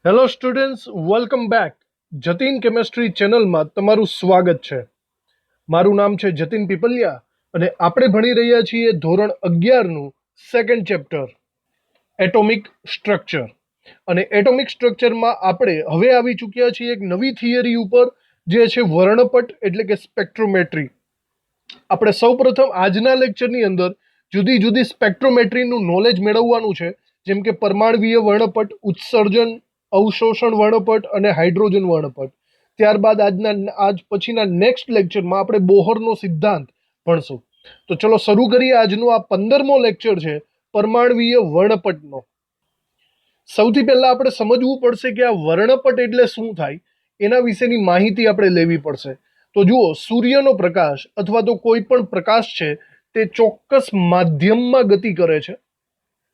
Hello students, welcome back. Jatin chemistry ચેનલમાં તમારું સ્વાગત છે. મારું નામ છે જતીન પીપલિયા અને આપણે ભણી રહ્યા છીએ ધોરણ 11નું સેકન્ડ ચેપ્ટર એટોમિક સ્ટ્રક્ચર. અને એટોમિક સ્ટ્રક્ચરમાં આપણે હવે આવી ચૂક્યા છીએ એક નવી થિયરી ઉપર, જે છે વર્ણપટ એટલે કે સ્પેક્ટ્રોમેટ્રી. આપણે સૌપ્રથમ આજના લેક્ચરની અંદર જુદી જુદી સ્પેક્ટ્રોમેટ્રીનું નોલેજ મેળવવાનું છે, જેમ કે પરમાણવીય વર્ણપટ, ઉત્સર્જન, અવશોષણ વર્ણપટ અને હાઇડ્રોજન વર્ણપટ. ત્યારબાદ આજ પછીના નેક્સ્ટ લેક્ચરમાં આપણે બોહરનો સિદ્ધાંત ભણશું. તો ચલો શરૂ કરીએ. આજનો આ 15મો લેક્ચર છે પરમાણવીય વર્ણપટનો. સૌથી પહેલા આપણે સમજવું પડશે કે આ વર્ણપટ એટલે શું થાય, એના વિશેની માહિતી આપણે લેવી પડશે. તો જુઓ, સૂર્યનો પ્રકાશ અથવા તો કોઈ પણ પ્રકાશ છે તે ચોક્કસ માધ્યમમાં ગતિ કરે છે.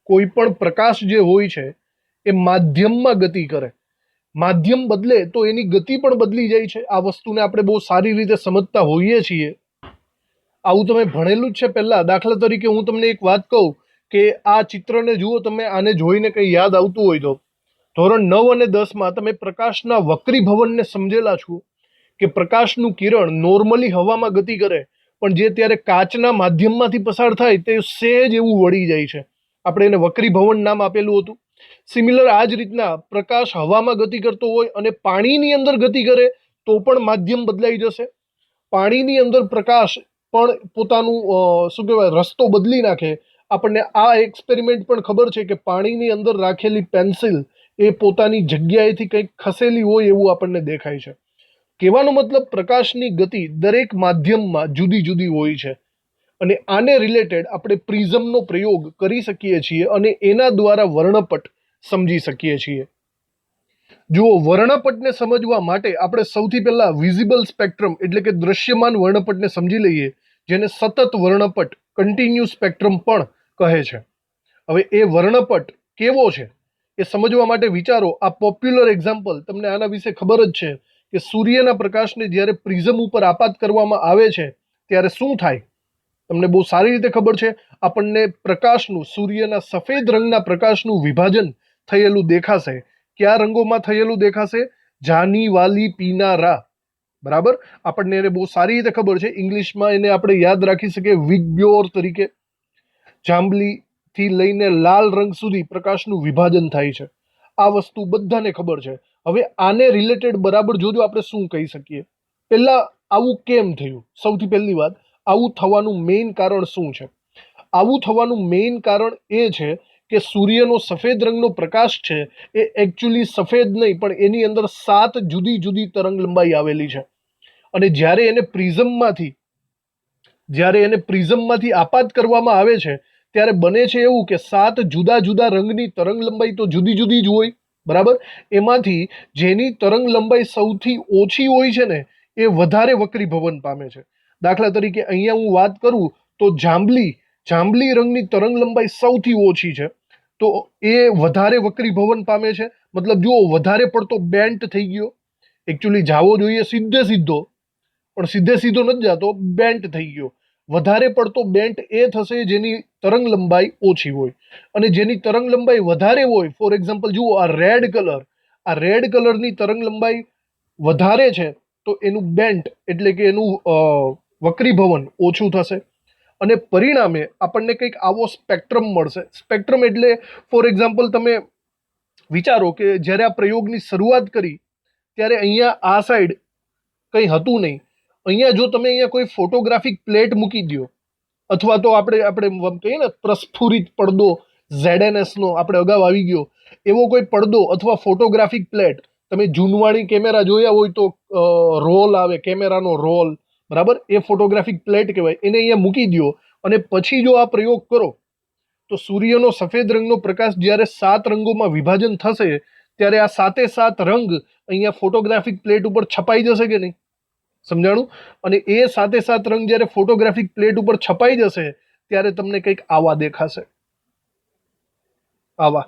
કોઈ પણ પ્રકાશ જે હોય છે એ માધ્યમમાં ગતિ કરે. માધ્યમ બદલે તો એની ગતિ પણ બદલી જાય છે. આ વસ્તુને આપણે બહુ સારી રીતે સમજતા હોઈએ છીએ. આવું તમે ભણેલું જ છે પહેલા. દાખલા તરીકે હું તમને એક વાત કહું કે આ ચિત્રને જુઓ તમે, આને જોઈને કંઈ યાદ આવતું હોય તો ધોરણ 9 અને 10માં તમે પ્રકાશના વક્રીભવનને સમજેલા છો કે પ્રકાશનું કિરણ નોર્મલી હવામાં ગતિ કરે, પણ જે ત્યારે કાચના માધ્યમમાંથી પસાર થાય તે સહેજ એવું વળી જાય છે. આપણે એને વક્રીભવન નામ આપેલું હતું. સિમિલર આ જ રીતના પ્રકાશ હવામાં ગતિ કરતો હોય અને પાણીની અંદર ગતિ કરે તો પણ માધ્યમ બદલાઈ જશે. પાણીની અંદર પ્રકાશ પણ પોતાનું શું કહેવાય રસ્તો બદલી નાખે. આપણને આ એક્સપેરિમેન્ટ પણ ખબર છે કે પાણીની અંદર રાખેલી પેન્સિલ એ પોતાની જગ્યાએથી કંઈક ખસેલી હોય એવું આપણને દેખાય છે. કહેવાનો મતલબ, પ્રકાશની ગતિ દરેક માધ્યમમાં જુદી જુદી હોય છે. અને આને રિલેટેડ આપણે પ્રિઝમનો પ્રયોગ કરી શકીએ છીએ અને એના દ્વારા વર્ણપટ સમજી શકીએ છીએ. જુઓ, વર્ણપટને સમજવા માટે આપણે સૌથી પહેલા વિઝિબલ સ્પેક્ટ્રમ એટલે કે દ્રશ્યમાન વર્ણપટને સમજી લઈએ, જેને સતત વર્ણપટ કન્ટિન્યુ સ્પેક્ટ્રમ પણ કહે છે. હવે એ વર્ણપટ કેવો છે એ સમજવા માટે વિચારો. આ પોપ્યુલર એક્ઝામ્પલ, તમને આના વિશે ખબર જ છે કે સૂર્યના પ્રકાશને જ્યારે પ્રિઝમ ઉપર આપાત કરવામાં આવે છે ત્યારે શું થાય. તમને બહુ સારી રીતે ખબર છે. આપણને પ્રકાશનું, સૂર્યના સફેદ રંગના પ્રકાશનું વિભાજન થયેલું દેખાશે. કયા રંગોમાં થયેલું દેખાશે? જાની, વાલી, પીનારા. બરાબર, આપણને એને બહુ સારી રીતે ખબર છે. ઇંગ્લિશમાં એને આપણે યાદ રાખી શકીએ વિગ્યોર તરીકે. જાંબલી થી લઈને લાલ રંગ સુધી પ્રકાશનું વિભાજન થાય છે. આ વસ્તુ બધાને ખબર છે. હવે આને રિલેટેડ બરાબર જોજો આપણે શું કહી શકીએ. પહેલા, આવું કેમ થયું? સૌથી પહેલી વાત, આવું થવાનું મેઇન કારણ શું છે? આવું થવાનું મેઇન કારણ એ છે કે સૂર્યનો સફેદ રંગનો પ્રકાશ છે એ એકચ્યુઅલી સફેદ નહીં, પણ એની અંદર 7 જુદી જુદી તરંગ લંબાઈ આવેલી છે. અને જ્યારે એને પ્રિઝમમાંથી આપાત કરવામાં આવે છે ત્યારે બને છે એવું કે 7 જુદા જુદા રંગની તરંગ લંબાઈ તો જુદી જુદી જ હોય. બરાબર, એમાંથી જેની તરંગ લંબાઈ સૌથી ઓછી હોય છે ને એ વધારે વક્રીભવન પામે છે. દાખલા તરીકે અહીંયા હું વાત કરું તો જાંબલી રંગની તરંગ લંબાઈ સૌથી ઓછી છે, તો એ વધારે વક્રીભવન પામે છે. મતલબ જુઓ, વધારે પડતો બેન્ટ થઈ ગયો. એકચ્યુઅલી જાવો જોઈએ સીધે સીધો, પણ સીધે સીધો નથી જતો, બેન્ટ થઈ ગયો. વધારે પડતો બેન્ટ એ થશે જેની તરંગ લંબાઈ ઓછી હોય. અને જેની તરંગ લંબાઈ વધારે હોય, ફોર એક્ઝામ્પલ જુઓ, આ રેડ કલરની તરંગ લંબાઈ વધારે છે તો એનું બેન્ટ એટલે કે એનું વક્રીભવન ઓછું થશે. અને પરિણામે આપણને કંઈક આવો સ્પેક્ટ્રમ મળશે. સ્પેક્ટ્રમ એટલે, ફોર એક્ઝામ્પલ તમે વિચારો કે જ્યારે આ પ્રયોગની શરૂઆત કરી ત્યારે અહીંયા આ સાઈડ કંઈ હતું નહીં. અહીંયા જો તમે અહીંયા કોઈ ફોટોગ્રાફિક પ્લેટ મૂકી દો, અથવા તો આપણે કહીએ ને પ્રસ્ફુરિત પડદો, ZNS નો આપણે અગાઉ આવી ગયો એવો કોઈ પડદો અથવા ફોટોગ્રાફિક પ્લેટ, તમે જૂનવાણી કેમેરા જોયા હોય તો રોલ આવે, કેમેરાનો રોલ, બરાબર, એ ફોટોગ્રાફિક પ્લેટ કહેવાય. એને અહીંયા મૂકી દો અને પછી જો આ પ્રયોગ કરો તો સૂર્યનો સફેદ રંગનો પ્રકાશ જ્યારે 7 રંગોમાં વિભાજન થશે ત્યારે આ 7 રંગ અહીંયા ફોટોગ્રાફિક પ્લેટ ઉપર છપાઈ જશે કે નહીં? સમજાણું? અને એ 7 રંગ જ્યારે ફોટોગ્રાફિક પ્લેટ ઉપર છપાઈ જશે ત્યારે તમને કંઈક આવા દેખાશે. આવા,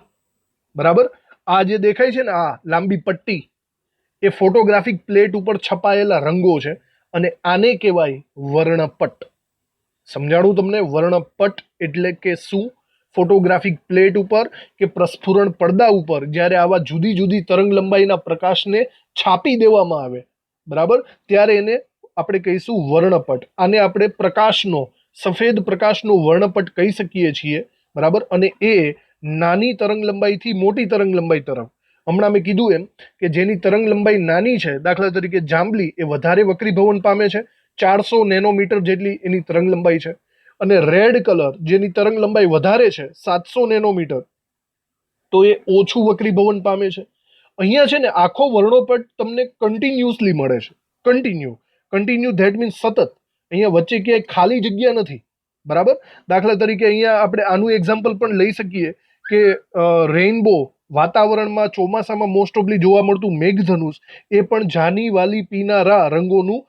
બરાબર. આ જે દેખાય છે ને, આ લાંબી પટ્ટી, એ ફોટોગ્રાફિક પ્લેટ ઉપર છપાયેલા રંગો છે અને આને કહેવાય વર્ણપટ. સમજાણું તમને? વર્ણપટ એટલે કે શું? ફોટોગ્રાફિક પ્લેટ ઉપર કે પ્રસ્ફુરણ પડદા ઉપર જ્યારે આવા જુદી જુદી તરંગ લંબાઈના પ્રકાશને છાપી દેવામાં આવે, બરાબર, ત્યારે એને આપણે કહીશું વર્ણપટ. આને આપણે પ્રકાશનો, સફેદ પ્રકાશનો વર્ણપટ કહી શકીએ છીએ, બરાબર. અને એ નાની તરંગ લંબાઈથી મોટી તરંગ લંબાઈ તરફ, હમણાં મેં કીધું એમ કે જેની તરંગ લંબાઈ નાની છે, દાખલા તરીકે જાંબલી, એ વધારે વક્રીભવન પામે છે, 400 નેનોમીટર જેટલી એની તરંગ લંબાઈ છે. અને રેડ કલર જેની તરંગ લંબાઈ વધારે છે, 700 નેનોમીટર, તો એ ઓછું વક્રીભવન પામે છે. અહીંયા છે ને આખો વર્ણોપટ તમને કન્ટિન્યુઅસલી મળે છે. કન્ટિન્યુ ધેટ મીન્સ સતત. અહીંયા વચ્ચે ક્યાંય ખાલી જગ્યા નથી, બરાબર. દાખલા તરીકે અહીંયા આપણે આનું એક્ઝામ્પલ પણ લઈ શકીએ કે રેઇનબો, વાતાવરણમાં ચોમાસામાં મોસ્ટ ઓફલી જોવા મળતું મેઘધનુષ, એ પણ જાની વાલી પીનારા રંગોનું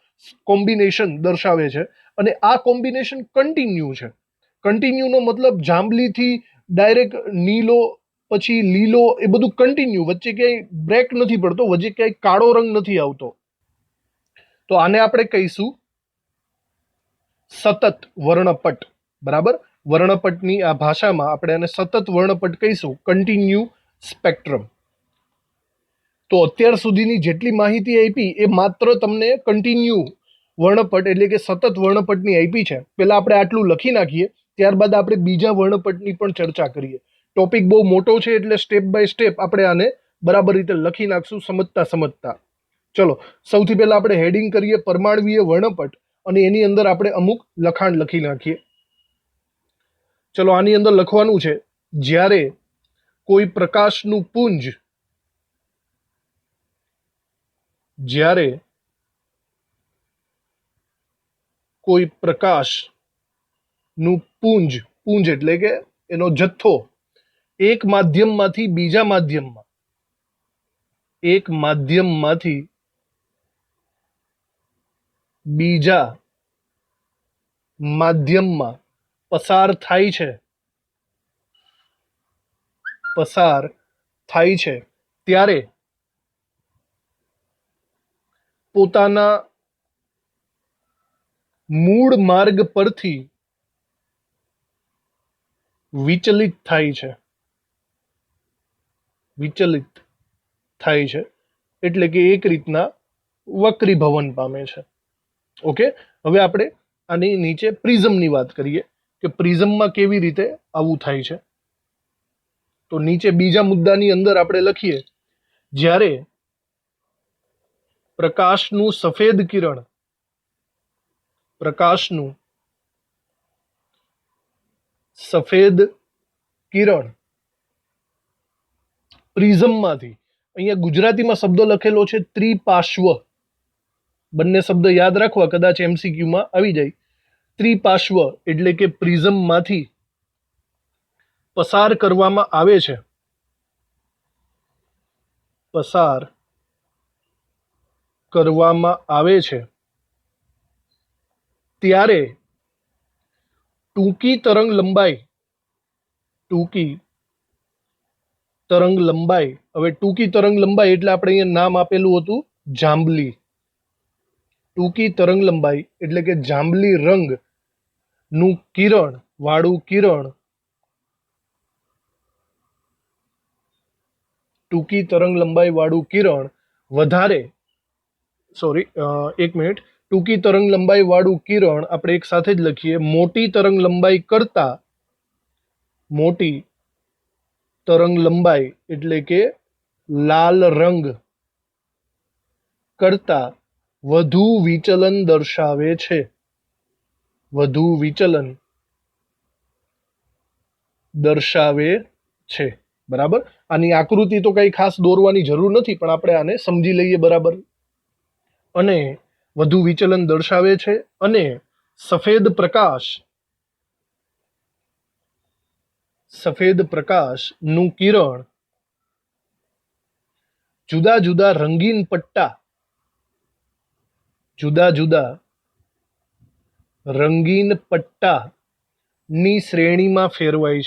કોમ્બિનેશન દર્શાવે છે. અને આ કોમ્બિનેશન કન્ટિન્યુ છે. કન્ટિન્યુનો મતલબ જાંબલીથી ડાયરેક્ટ નીલો, પછી લીલો, એ બધું કન્ટિન્યુ, વચ્ચે ક્યાંય બ્રેક નથી પડતો, વચ્ચે ક્યાંય કાળો રંગ નથી આવતો. તો આને આપણે કહીશું સતત વર્ણપટ, બરાબર. વર્ણપટની આ ભાષામાં આપણે આને સતત વર્ણપટ કહીશું, કન્ટિન્યુ સ્પેક્ટ્રમ. તો અત્યાર સુધીની જેટલી માહિતી આપી એ માત્ર તમને કન્ટિન્યુ વર્ણપટ એટલે કે સતત વર્ણપટની આપી છે. પહેલા આપણે આટલું લખી નાખીએ, ત્યારબાદ આપણે બીજા વર્ણપટની પણ ચર્ચા કરીએ. ટોપિક બહુ મોટો છે એટલે સ્ટેપ બાય સ્ટેપ આપણે આને બરાબર રીતે લખી નાખશું, સમજતા. ચલો, સૌથી પહેલા આપણે હેડિંગ કરીએ પરમાણવીય વર્ણપટ, અને એની અંદર આપણે અમુક લખાણ લખી નાખીએ. ચલો, આની અંદર લખવાનું છે, જ્યારે કોઈ પ્રકાશનું પુંજ, જ્યારે કોઈ પ્રકાશનું પુંજ એટલે કે એનો જથ્થો એક માધ્યમમાંથી બીજા માધ્યમમાં, એક માધ્યમમાંથી બીજા માધ્યમમાં પસાર થાય છે, ત્યારે પોતાના મૂળ માર્ગ પરથી વિચલિત થાય છે, એટલે કે એક રીતના વક્રીભવન પામે છે. ઓકે, હવે આપણે આની નીચે પ્રિઝમની વાત કરીએ કે પ્રિઝમમાં કેવી રીતે આવું થાય છે. તો નીચે બીજા મુદ્દાની અંદર આપણે લખીએ, જ્યારે પ્રકાશનું સફેદ કિરણ પ્રિઝમમાંથી, અહીંયા ગુજરાતીમાં શબ્દ લખેલો છે ત્રિપાર્શ્વ, બંને શબ્દ યાદ રાખવા, કદાચ MCQમાં આવી જાય. ત્રિપાર્શ્વ એટલે કે પ્રિઝમમાંથી પસાર કરવામાં આવે છે, ત્યારે ટૂંકી તરંગ લંબાઈ, હવે ટૂંકી તરંગ લંબાઈ એટલે આપણે અહીંયા નામ આપેલું હતું જાંબલી. ટૂંકી તરંગ લંબાઈ એટલે કે જાંબલી રંગનું વાળું કિરણ, ટૂંકી તરંગ લંબાઈ વાળું કિરણ ટૂંકી તરંગ લંબાઈ વાળું કિરણ આપણે એક સાથે જ લખીએ, મોટી તરંગ લંબાઈ એટલે કે લાલ રંગ કરતા વધુ વિચલન દર્શાવે છે, બરાબર. આની આકૃતિ તો કઈ ખાસ દોરવાની જરૂર નથી, પણ આપણે આને સમજી લઈએ, બરાબર. અને વધુ વિચલન દર્શાવે છે, અને સફેદ પ્રકાશનું કિરણ જુદા જુદા રંગીન પટ્ટાની શ્રેણીમાં ફેરવાય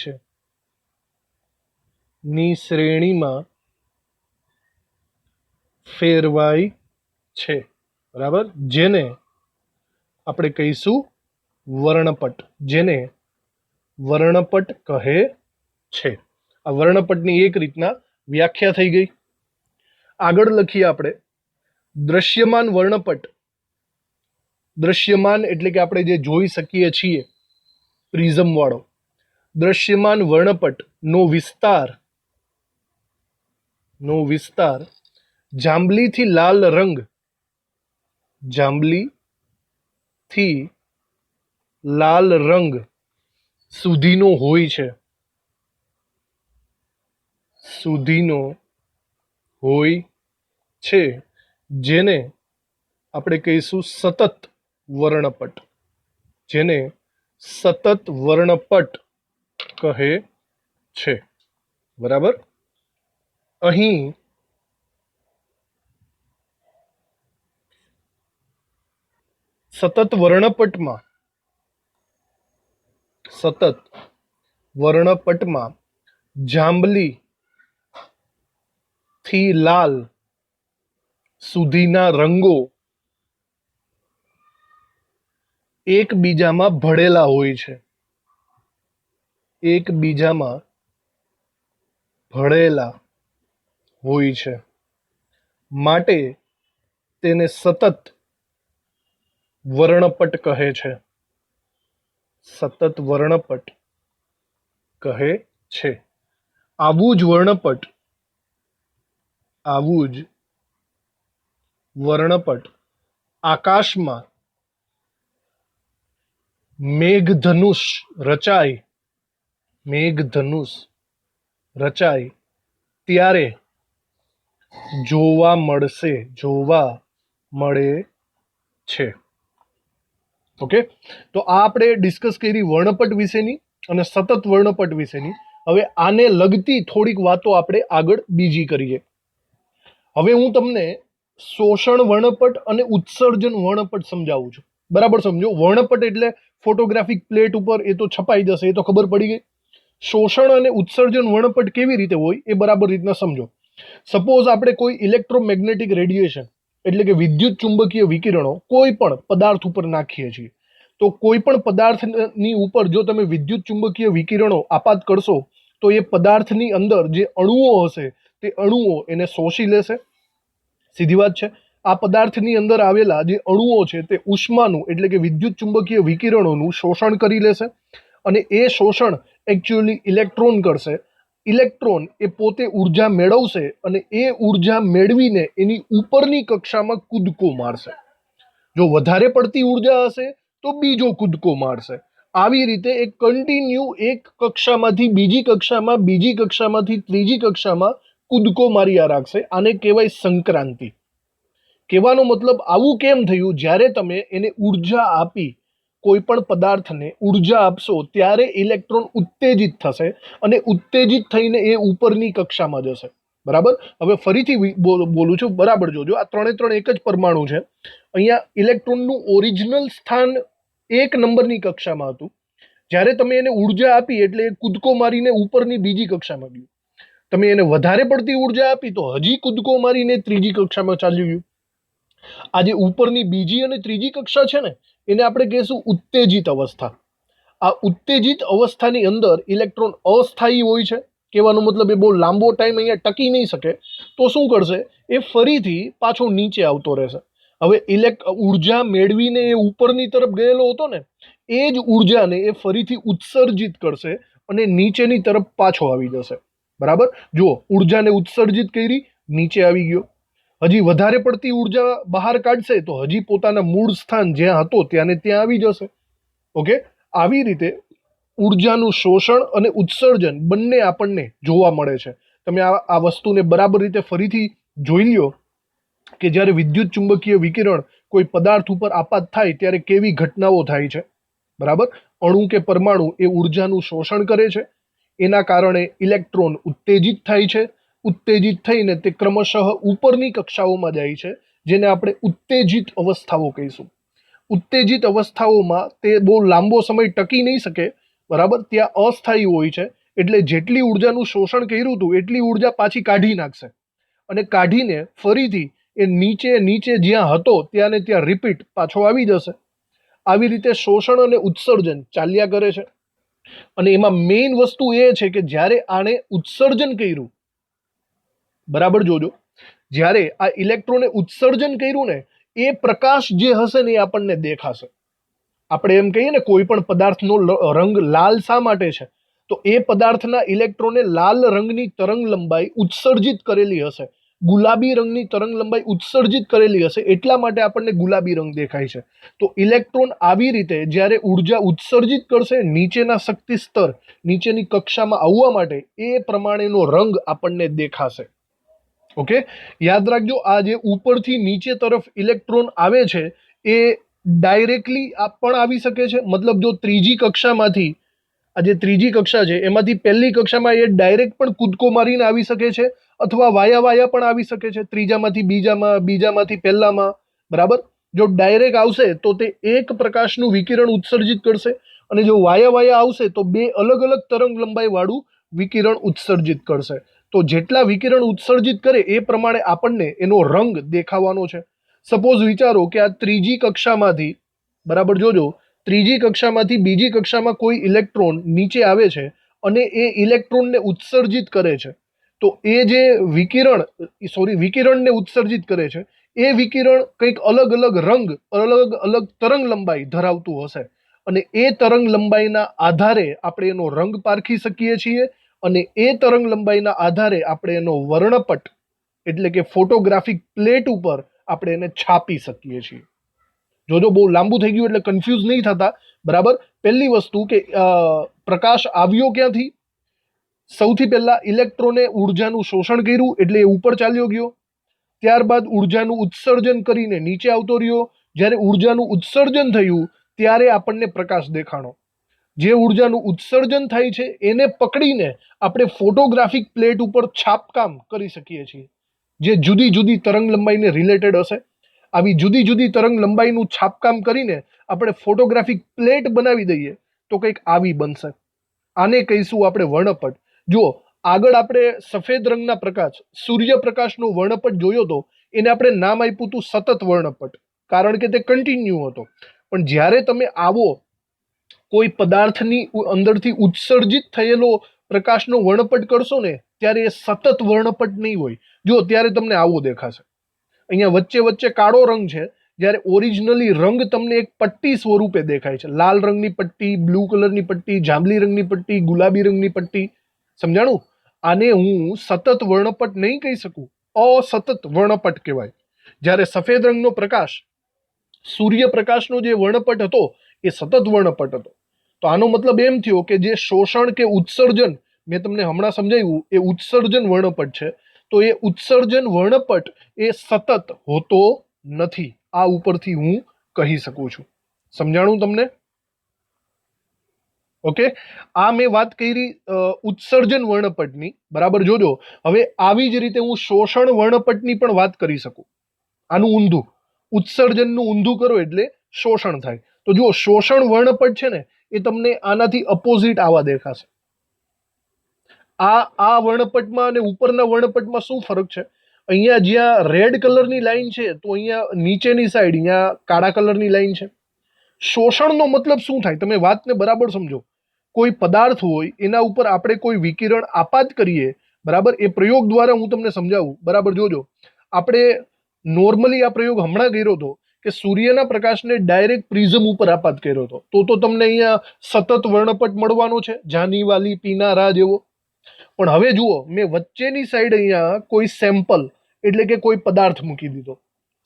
છે, બરાબર. જેને આપણે કહીશું વર્ણપટ, કહે છે. આ વર્ણપટની એક રીતના વ્યાખ્યા થઈ ગઈ. આગળ લખીએ આપણે દ્રશ્યમાન વર્ણપટ. દ્રશ્યમાન એટલે કે આપણે જે જોઈ શકીએ છીએ પ્રિઝમ વાળો. દ્રશ્યમાન વર્ણપટ નો વિસ્તાર જાંબલીથી લાલ રંગ, જાંબલીથી લાલ રંગ સુધીનો હોય છે. સુધીનો હોય છે, જેને આપણે કહીશું સતત વર્ણપટ. જેને સતત વર્ણપટ કહે છે. બરાબર. અહીં સતત વર્ણપટમાં જાંબલી થી લાલ સુધીના રંગો એકબીજામાં ભળેલા હોય છે. એકબીજામાં ભળેલા હોય છે, માટે તેને સતત વર્ણપટ કહે છે. સતત વર્ણપટ કહે છે. આવું જ વર્ણપટ આકાશમાં મેઘધનુષ રચાય ત્યારે જોવા મળે છે. ઓકે, તો આ આપણે ડિસ્કસ કરી વર્ણપટ વિશેની અને સતત વર્ણપટ વિશેની. હવે આને લગતી થોડીક વાતો આપણે આગળ બીજી કરીએ. હવે હું તમને શોષણ વર્ણપટ અને ઉત્સર્જન વર્ણપટ સમજાવું છું. બરાબર સમજો. વર્ણપટ એટલે ફોટોગ્રાફિક પ્લેટ ઉપર એ તો છપાઈ જશે, એ તો ખબર પડી ગઈ. શોષણ અને ઉત્સર્જન વર્ણપટ કેવી રીતે હોય એ બરાબર રીતના સમજો. સપોઝ આપણે કોઈ ઇલેક્ટ્રોમેગ્નેટિક રેડિયેશન એટલે કે વિદ્યુત ચુંબકીય વિકિરણો કોઈ પણ પદાર્થ ઉપર નાખીએ છીએ, તો કોઈ પણ પદાર્થની ઉપર જો તમે વિદ્યુત ચુંબકીય વિકિરણો આપાત કરશો તો એ પદાર્થની અંદર જે અણુઓ હશે તે અણુઓ એને શોષી લેશે. સીધી વાત છે. આ પદાર્થની અંદર આવેલા જે અણુઓ છે તે ઉષ્માનું એટલે કે વિદ્યુત ચુંબકીય વિકિરણોનું શોષણ કરી લેશે, અને એ શોષણ એકચ્યુઅલી ઇલેક્ટ્રોન કરશે. ઇલેક્ટ્રોન એ પોતે ઉર્જા મેળવશે અને એ ઉર્જા મેળવીને એની ઉપરની કક્ષામાં કૂદકો મારશે. જો વધારે પડતી ઉર્જા હશે તો બીજો કૂદકો મારશે. આવી રીતે એક કન્ટિન્યુ એક કક્ષામાંથી બીજી કક્ષામાં, બીજી કક્ષામાંથી ત્રીજી કક્ષામાં કૂદકો માર્યા રાખશે. આને કહેવાય સંક્રાંતિ. કહેવાનો મતલબ આવું કેમ થયું? જ્યારે તમે એને ઉર્જા આપી, કોઈ પણ પદાર્થને ઉર્જા આપશો ત્યારે ઇલેક્ટ્રોન ઉત્તેજિત થશે અને ઉત્તેજિત થઈને એ ઉપરની કક્ષામાં જશે. બરાબર. હવે ફરીથી બોલું છું, બરાબર જોજો. આ ત્રણે ત્રણ એક જ પરમાણુ છે. અહીંયા ઇલેક્ટ્રોનનું ઓરિજિનલ સ્થાન 1 નંબરની કક્ષામાં હતું. જ્યારે તમે એને ઉર્જા આપી એટલે એ કૂદકો મારીને ઉપરની બીજી કક્ષામાં ગયું. તમે એને વધારે પડતી ઉર્જા આપી તો હજી કૂદકો મારીને ત્રીજી કક્ષામાં ચાલ્યું ગયું. આ જે ઉપરની બીજી અને ત્રીજી કક્ષા છે ને, એને આપણે કહીશું ઉત્તેજિત અવસ્થા. આ ઉત્તેજિત અવસ્થાની અંદર ઇલેક્ટ્રોન અસ્થાયી હોય છે. કહેવાનો મતલબ એ બહુ લાંબો ટાઈમ અહીંયા ટકી નહીં શકે. તો શું કરશે? એ ફરીથી પાછો નીચે આવતો રહેશે. હવે ઉર્જા મેળવીને એ ઉપરની તરફ ગયેલો હતો ને, એ જ ઉર્જાને એ ફરીથી ઉત્સર્જિત કરશે અને નીચેની તરફ પાછો આવી જશે. બરાબર. જુઓ, ઉર્જાને ઉત્સર્જિત કરી, નીચે આવી ગયો. હજી વધારે પડતી ઉર્જા બહાર કાઢશે તો હજી પોતાના મૂળ સ્થાન જ્યાં હતો ત્યાંને ત્યાં આવી જશે. ઓકે, આવી રીતે ઉર્જાનું શોષણ અને ઉત્સર્જન બંને આપણને જોવા મળે છે. તમે આ વસ્તુને બરાબર રીતે ફરીથી જોઈ લ્યો કે જ્યારે વિદ્યુત ચુંબકીય વિકિરણ કોઈ પદાર્થ ઉપર આપાત થાય ત્યારે કેવી ઘટનાઓ થાય છે. બરાબર. અણુ કે પરમાણુ એ ઉર્જાનું શોષણ કરે છે. એના કારણે ઇલેક્ટ્રોન ઉત્તેજિત થાય છે. ઉત્તેજિત થઈને તે ક્રમશઃ ઉપરની કક્ષાઓમાં જાય છે, જેને આપણે ઉત્તેજિત અવસ્થાઓ કહીશું. ઉત્તેજિત અવસ્થાઓમાં તે બહુ લાંબો સમય ટકી નહીં શકે. બરાબર. ત્યાં અસ્થાયી હોય છે, એટલે જેટલી ઉર્જાનું શોષણ કર્યું હતું એટલી ઉર્જા પાછી કાઢી નાખશે અને કાઢીને ફરીથી એ નીચે જ્યાં હતો ત્યાં ને ત્યાં રિપીટ પાછો આવી જશે. આવી રીતે શોષણ અને ઉત્સર્જન ચાલ્યા કરે છે. અને એમાં મેઇન વસ્તુ એ છે કે જ્યારે આને ઉત્સર્જન કર્યું, બરાબર જોજો, જ્યારે આ ઇલેક્ટ્રોને ઉત્સર્જન કર્યું ને એ પ્રકાશ જે હશે ને એ આપણને દેખાશે. આપણે એમ કહીએ ને કોઈ પણ પદાર્થનો રંગ લાલ શા માટે છે, તો એ પદાર્થના ઇલેક્ટ્રોને લાલ રંગની તરંગ લંબાઈ ઉત્સર્જિત કરેલી હશે, ગુલાબી રંગની તરંગ લંબાઈ ઉત્સર્જિત કરેલી હશે, એટલા માટે આપણને ગુલાબી રંગ દેખાય છે. તો ઇલેક્ટ્રોન આવી રીતે જ્યારે ઉર્જા ઉત્સર્જિત કરશે નીચેના શક્તિ સ્તર, નીચેની કક્ષામાં આવવા માટે, એ પ્રમાણેનો રંગ આપણને દેખાશે. ઓકે, યાદ રાખજો, આ જે ઉપરથી નીચે તરફ ઇલેક્ટ્રોન આવે છે એ ડાયરેક્ટલી પણ આવી શકે છે. મતલબ જો ત્રીજી કક્ષામાંથી, આ જે ત્રીજી કક્ષા છે એમાંથી પહેલી કક્ષામાં એ ડાયરેક્ટ પણ કૂદકો મારીને આવી શકે છે, અથવા વાયા વાયા પણ આવી શકે છે, ત્રીજામાંથી બીજામાં, બીજામાંથી પહેલામાં. બરાબર, જો ડાયરેક્ટ આવશે તો તે એક પ્રકાશનું વિકિરણ ઉત્સર્જિત કરશે, અને જો વાયા વાયા આવશે તો બે અલગ અલગ તરંગ લંબાઈ વાળું વિકિરણ ઉત્સર્જિત કરશે. તો જેટલા વિકિરણ ઉત્સર્જિત કરે એ પ્રમાણે આપણને એનો રંગ દેખાવાનો છે. સપોઝ વિચારો કે આ ત્રીજી કક્ષામાંથી, બરાબર જોજો, ત્રીજી કક્ષામાંથી બીજી કક્ષામાં કોઈ ઇલેક્ટ્રોન નીચે આવે છે અને એ ઇલેક્ટ્રોનને ઉત્સર્જિત કરે છે. તો એ જે વિકિરણને ઉત્સર્જિત કરે છે એ વિકિરણ કંઈક અલગ અલગ રંગ, અલગ અલગ તરંગ લંબાઈ ધરાવતું હશે, અને એ તરંગ લંબાઈના આધારે આપણે એનો રંગ પારખી શકીએ છીએ, અને એ તરંગ લંબાઈના આધારે આપણે એનો વર્ણપટ એટલે કે ફોટોગ્રાફિક પ્લેટ ઉપર આપણે એને છાપી શકીએ છીએ. જોજો, બહુ લાંબુ થઈ ગયું એટલે કન્ફ્યુઝ નહીં થતા. બરાબર, પહેલી વસ્તુ કે પ્રકાશ આવ્યો ક્યાંથી? સૌથી પહેલા ઇલેક્ટ્રોને ઉર્જાનું શોષણ કર્યું એટલે એ ઉપર ચાલ્યો ગયો, ત્યારબાદ ઉર્જાનું ઉત્સર્જન કરીને નીચે આવતો રહ્યો. જ્યારે ઉર્જાનું ઉત્સર્જન થયું ત્યારે આપણને પ્રકાશ દેખાણો. જે ઉર્જાનું ઉત્સર્જન થાય છે એને પકડીને આપણે ફોટોગ્રાફિક પ્લેટ ઉપર છાપકામ કરી શકીએ છીએ, જે જુદી જુદી તરંગ લંબાઈને રિલેટેડ હશે. આવી જુદી જુદી તરંગ લંબાઈનું છાપકામ કરીને આપણે ફોટોગ્રાફિક પ્લેટ બનાવી દઈએ તો કંઈક આવી બનશે. આને કહીશું આપણે વર્ણપટ. જુઓ, આગળ આપણે સફેદ રંગના પ્રકાશ, સૂર્યપ્રકાશનો વર્ણપટ જોયો હતો, એને આપણે નામ આપ્યું હતું સતત વર્ણપટ, કારણ કે તે કન્ટિન્યુ હતો. પણ જ્યારે તમે આવો કોઈ પદાર્થની અંદરથી ઉત્સર્જિત થયેલો પ્રકાશનો વર્ણપટ કરશો ને ત્યારે એ સતત વર્ણપટ નહીં હોય. જો ત્યારે તમને આવો દેખાશે. અહીંયા વચ્ચે વચ્ચે કાળો રંગ છે, જ્યારે ઓરિજિનલી રંગ તમને એક પટ્ટી સ્વરૂપે દેખાય છે. લાલ રંગની પટ્ટી, બ્લુ કલરની પટ્ટી, જાંબલી રંગની પટ્ટી, ગુલાબી રંગની પટ્ટી. સમજાણું? આને હું સતત વર્ણપટ નહીં કહી શકું, અસતત વર્ણપટ કહેવાય. જ્યારે સફેદ રંગનો પ્રકાશ, સૂર્યપ્રકાશનો જે વર્ણપટ હતો એ સતત વર્ણપટ હતો. તો આનો મતલબ એમ થયો કે જે શોષણ કે ઉત્સર્જન મેં તમને હમણાં સમજાવ્યું એ ઉત્સર્જન વર્ણપટ છે. તો એ ઉત્સર્જન વર્ણપટ એ સતત હોતો નથી. આ ઉપરથી હું કહી શકું છું. સમજાણું તમને? ઓકે, આ મેં વાત કરી ઉત્સર્જન વર્ણપટની. બરાબર જોજો, હવે આવી જ રીતે હું શોષણ વર્ણપટની પણ વાત કરી શકું. આનું ઊંધું, ઉત્સર્જનનું ઊંધું કરો એટલે શોષણ થાય. તો જુઓ, શોષણ વર્ણપટ છે ને એ તમને આનાથી અપોઝિટ આવા દેખાશે. આ વર્ણપટમાં અને ઉપરના વર્ણપટમાં શું ફરક છે? અહીંયા જ્યાં રેડ કલરની લાઈન છે તો અહીંયા નીચેની સાઈડ અહીંયા કાળા કલરની લાઈન છે. શોષણનો મતલબ શું થાય? તમે વાતને બરાબર સમજો. કોઈ પદાર્થ હોય એના ઉપર આપણે કોઈ વિકિરણ આપાત કરીએ, બરાબર, એ પ્રયોગ દ્વારા હું તમને સમજાવું. બરાબર જોજો, આપણે નોર્મલી આ પ્રયોગ હમણાં કર્યો હતો કે સૂર્યના પ્રકાશને ડાયરેક્ટ પ્રિઝમ ઉપર આપાત કર્યો હતો, તો તમને અહીંયા સતત વર્ણપટ મળવાનો છે, જાની વાલી પીના રા જેવો. પણ હવે જુઓ, મેં વચ્ચેની સાઈડ અહીંયા કોઈ સેમ્પલ એટલે કે કોઈ પદાર્થ મૂકી દીધો.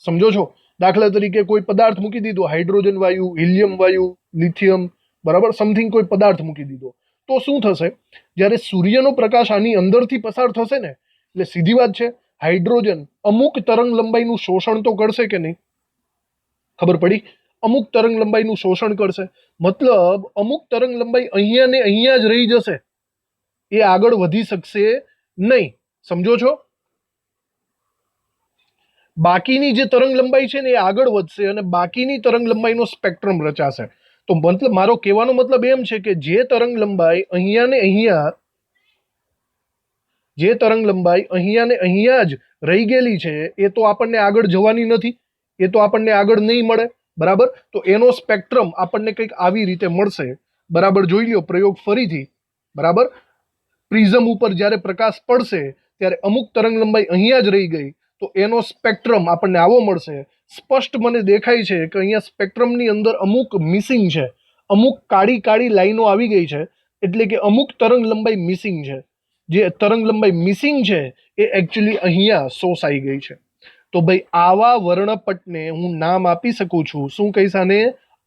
સમજો છો? દાખલા તરીકે કોઈ પદાર્થ મૂકી દીધો, હાઇડ્રોજન વાયુ, હિલિયમ વાયુ, લિથિયમ, બરાબર, સમથિંગ કોઈ પદાર્થ મૂકી દીધો. તો શું થશે? જ્યારે સૂર્યનો પ્રકાશ આની અંદરથી પસાર થશે ને, એટલે સીધી વાત છે, હાઇડ્રોજન અમુક તરંગ લંબાઈનું શોષણ તો કરશે કે નહીં? ખબર પડી? અમુક તરંગ લંબાઈનું શોષણ કરશે. મતલબ અમુક તરંગ લંબાઈ અહીંયા ને અહીંયા જ રહી જશે, એ આગળ વધી શકશે નહીં. સમજો છો? બાકીની જે તરંગ લંબાઈ છે ને એ આગળ વધશે અને બાકીની તરંગ લંબાઈનો સ્પેક્ટ્રમ રચાશે. તો મતલબ મારો કહેવાનો મતલબ એમ છે કે જે તરંગ લંબાઈ અહીંયા ને અહીંયા, જે તરંગ લંબાઈ અહીંયા ને અહીંયા જ રહી ગયેલી છે એ તો આપણને આગળ જવાની નથી, એ તો આપણને આગળ નહીં મળે. બરાબર, તો એનો સ્પેક્ટ્રમ આપણને કંઈક આવી રીતે મળશે. બરાબર જોઈ લ્યો પ્રયોગ ફરીથી. બરાબર, પ્રિઝમ ઉપર જ્યારે પ્રકાશ પડશે ત્યારે અમુક તરંગ લંબાઈ અહીંયા જ રહી ગઈ, તો એનો સ્પેક્ટ્રમ આપણને આવો મળશે. સ્પષ્ટ મને દેખાય છે કે અહીંયા સ્પેક્ટ્રમની અંદર અમુક મિસિંગ છે, અમુક કાળી કાળી લાઈનો આવી ગઈ છે, એટલે કે અમુક તરંગ લંબાઈ મિસિંગ છે. જે તરંગ લંબાઈ મિસિંગ છે એ એકચ્યુઅલી અહીંયા શોષાઈ ગઈ છે. તો ભાઈ આવા વર્ણપટને હું નામ આપી શકું છું. શું કહીશ આને?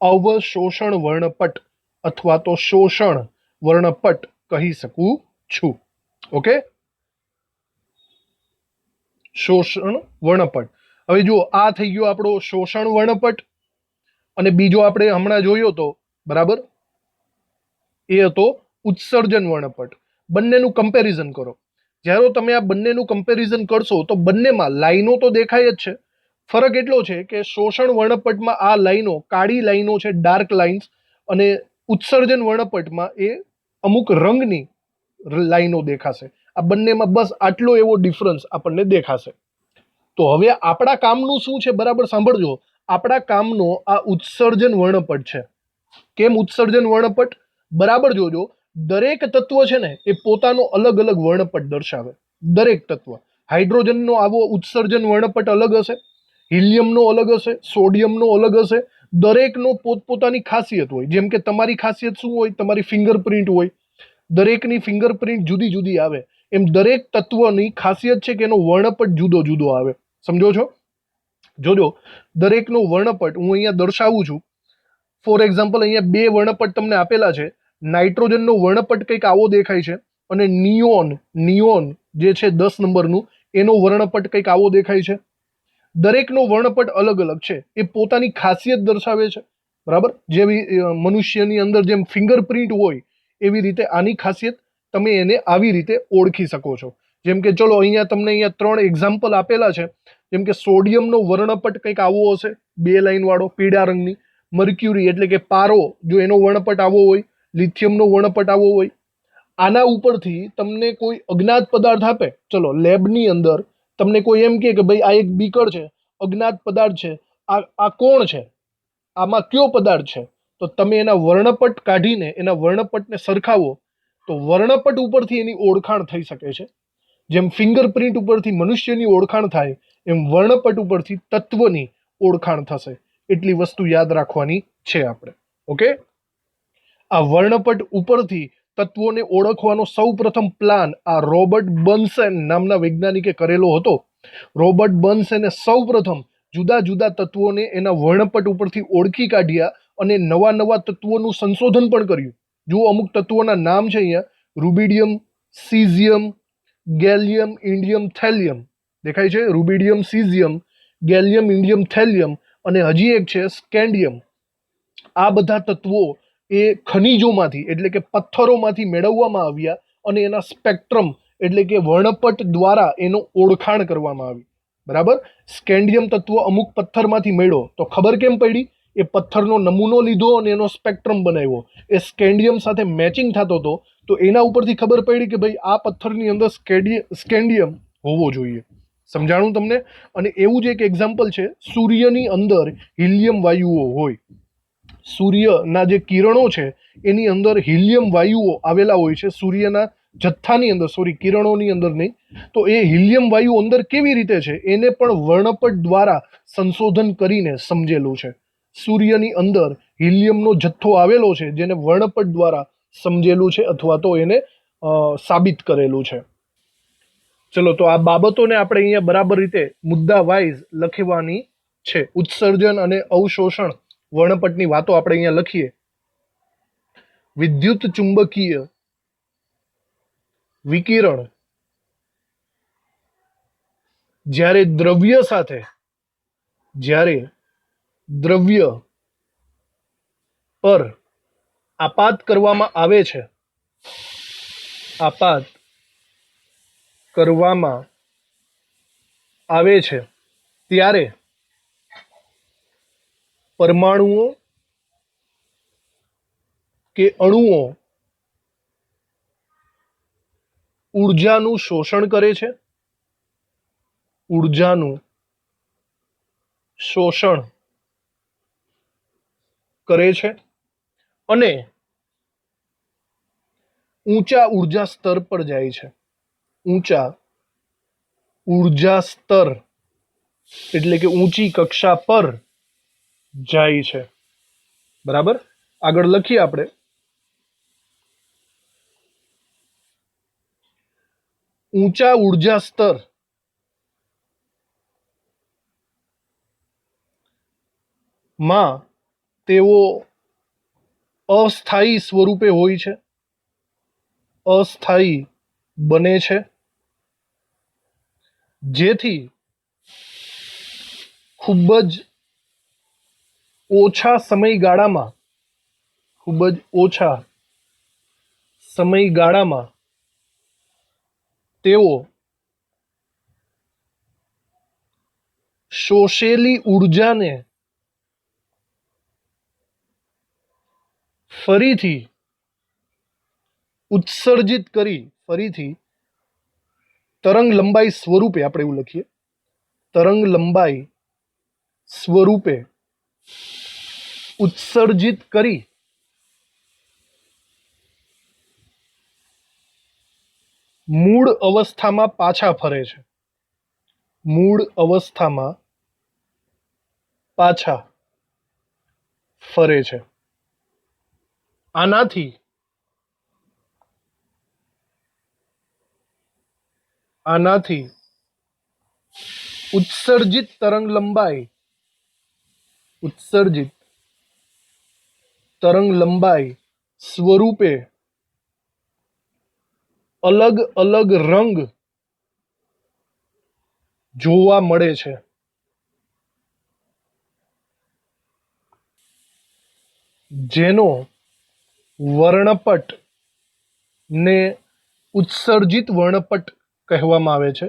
અવશોષણ વર્ણપટ અથવા તો શોષણ વર્ણપટ કહી શકું છું. ઓકે, શોષણ વર્ણપટ. હવે જુઓ, આ થઈ ગયો આપણો શોષણ વર્ણપટ, અને બીજો આપણે હમણાં જોયો તો, બરાબર, એ હતો ઉત્સર્જન વર્ણપટ. બંનેનું કમ્પેરિઝન કરો. જ્યારે તમે આ બંનેનું કમ્પેરિઝન કરશો તો બંનેમાં લાઈનો તો દેખાય જ છે. ફરક એટલો છે કે શોષણ વર્ણપટમાં આ લાઈનો કાળી લાઈનો છે, ડાર્ક લાઇન્સ, અને ઉત્સર્જન વર્ણપટમાં એ અમુક રંગની લાઈનો દેખાશે. આ બંનેમાં બસ આટલો એવો ડિફરન્સ આપણને દેખાશે. તો હવે આપણા કામનું શું છે? બરાબર સાંભળજો. આપણા કામનો આ ઉત્સર્જન વર્ણપટ છે. કેમ ઉત્સર્જન વર્ણપટ? બરાબર જોજો. દરેક તત્વ છે ને એ પોતાનો અલગ અલગ વર્ણપટ દર્શાવે. દરેક તત્વ. હાઇડ્રોજનનો આવો ઉત્સર્જન વર્ણપટ અલગ હશે, હિલિયમનો અલગ હશે, સોડિયમનો અલગ હશે. દરેકનો પોતપોતાની ખાસિયત હોય. જેમ કે તમારી ખાસિયત શું હોય? તમારી ફિંગરપ્રિન્ટ હોય. દરેકની ફિંગરપ્રિન્ટ જુદી જુદી આવે. એમ દરેક તત્વની ખાસિયત છે કે એનો વર્ણપટ જુદો જુદો આવે. સમજો છો? જોજો, દરેકનો વર્ણપટ હું અહીંયા દર્શાવું છું. ફોર એક્ઝામ્પલ, અહીંયા બે વર્ણપટ તમને આપેલા છે. નાઇટ્રોજનનો વર્ણપટ કંઈક આવો દેખાય છે, અને નિયોન જે છે 10 નંબરનું, એનો વર્ણપટ કંઈક આવો દેખાય છે. દરેકનો વર્ણપટ અલગ અલગ છે. એ પોતાની ખાસિયત દર્શાવે છે. બરાબર, જેવી મનુષ્યની અંદર જેમ ફિંગરપ્રિન્ટ હોય એવી રીતે આની ખાસિયત તમે એને આવી રીતે ઓળખી શકો છો. જેમ કે ચલો અહીંયા તમને 3 એક્ઝામ્પલ આપેલા છે. જેમ કે સોડિયમનો વર્ણપટ કંઈક આવો હશે, 2 લાઈન વાળો પીળા રંગની. મર્ક્યુરી એટલે કે પારો, જો એનો વર્ણપટ આવો હોય. લિથિયમનો વર્ણપટ આવો હોય. આના ઉપરથી તમને કોઈ અજ્ઞાત પદાર્થ આપે, ચલો લેબની અંદર તમને કોઈ એમ કે ભાઈ આ એક બીકર છે, અજ્ઞાત પદાર્થ છે, આ કોણ છે, આમાં કયો પદાર્થ છે, તો તમે એના વર્ણપટ કાઢીને એના વર્ણપટને સરખાવો તો વર્ણપટ ઉપરથી એની ઓળખાણ થઈ શકે છે. જેમ ફિંગરપ્રિન્ટ ઉપરથી મનુષ્યની ઓળખાણ થાય એમ વર્ણપટ ઉપરથી તત્વની ઓળખાણ થશે. એટલી વસ્તુ યાદ રાખવાની છે આપણે. ઓકે, આ વર્ણપટ ઉપરથી તત્વોને ઓળખવાનો સૌપ્રથમ પ્લાન આ રોબર્ટ બર્નસન નામના વૈજ્ઞાનિકે કરેલો હતો. રોબર્ટ બર્નસને સૌપ્રથમ જુદા જુદા તત્વોને એના વર્ણપટ ઉપરથી ઓળખી કાઢ્યા અને નવા નવા તત્વોનું સંશોધન પણ કર્યું. જુઓ, અમુક તત્વોના નામ છે અહીંયા: rubidium, caesium, gallium, indium, thallium. દેખાય છે? Rubidium, caesium, gallium, indium, thallium, અને હજી એક છે સ્કેન્ડિયમ. આ બધા તત્વો એ ખનિજોમાંથી એટલે કે પથ્થરોમાંથી મેળવવામાં આવ્યા અને એના સ્પેક્ટ્રમ એટલે કે વર્ણપટ દ્વારા એનો ઓળખાણ કરવામાં આવી. બરાબર, સ્કેન્ડિયમ તત્વ અમુક પથ્થરમાંથી મળ્યો તો ખબર કેમ પડી? એ પથ્થરનો નમૂનો લીધો અને એનો સ્પેક્ટ્રમ બનાવ્યો. એ સ્કેન્ડિયમ સાથે મેચિંગ થતો હતો, તો એના ઉપરથી ખબર પડી કે ભાઈ આ પથ્થરની અંદર સ્કેન્ડિયમ હોવો જોઈએ. સમજાણું તમને? અને એવું જ એક એક્ઝામ્પલ છે, સૂર્યની અંદર હિલિયમ વાયુઓ હોય. સૂર્યના જે કિરણો છે એની અંદર હિલિયમ વાયુઓ આવેલા હોય છે. સૂર્યના જથ્થાની અંદર, સોરી, કિરણોની અંદર નહીં. તો એ હિલિયમ વાયુ અંદર કેવી રીતે છે એને પણ વર્ણપટ દ્વારા સંશોધન કરીને સમજેલું છે. સૂર્યની અંદર હિલિયમનો જથ્થો આવેલો છે જેને વર્ણપટ દ્વારા સમજેલું છે અથવા તો એને સાબિત કરેલું છે. ચલો, તો આ બાબતોને આપણે અહીંયા બરાબર રીતે મુદ્દા વાઇઝ લખવાની છે. ઉત્સર્જન અને અવશોષણ વર્ણપટની વાતો આપણે અહીંયા લખીએ. વિદ્યુત ચુંબકીય વિકિરણ જ્યારે દ્રવ્ય પર આપાત કરવામાં આવે છે ત્યારે પરમાણુઓ કે અણુઓ ઊર્જાનું શોષણ કરે છે. અને 2 માંથી 1 ઊંચા ઉર્જા સ્તર પર જાય છે। ઊંચા ઉર્જા સ્તર એટલે કે ઊંચી કક્ષા પર જાય છે। બરાબર, આગળ લખીએ આપણે। ઊંચા ઉર્જા સ્તર માં તેઓ અસ્થાયી સ્વરૂપે હોય છે, અસ્થાયી બને છે, જેથી ખૂબ જ ઓછા સમયગાળામાં તેઓ શોષેલી ઉર્જાને ફરીથી ઉત્સર્જિત કરી, ફરીથી તરંગ લંબાઈ સ્વરૂપે, આપણે એવું લખીએ, તરંગ લંબાઈ સ્વરૂપે ઉત્સર્જિત કરી મૂળ અવસ્થામાં પાછા ફરે છે, મૂળ અવસ્થામાં પાછા ફરે છે। આનાથી ઉત્સર્જિત તરંગ લંબાઈ સ્વરૂપે અલગ અલગ રંગ જોવા મળે છે, જેનો વર્ણપટ ને ઉત્સર્જિત વર્ણપટ કહેવામાં આવે છે।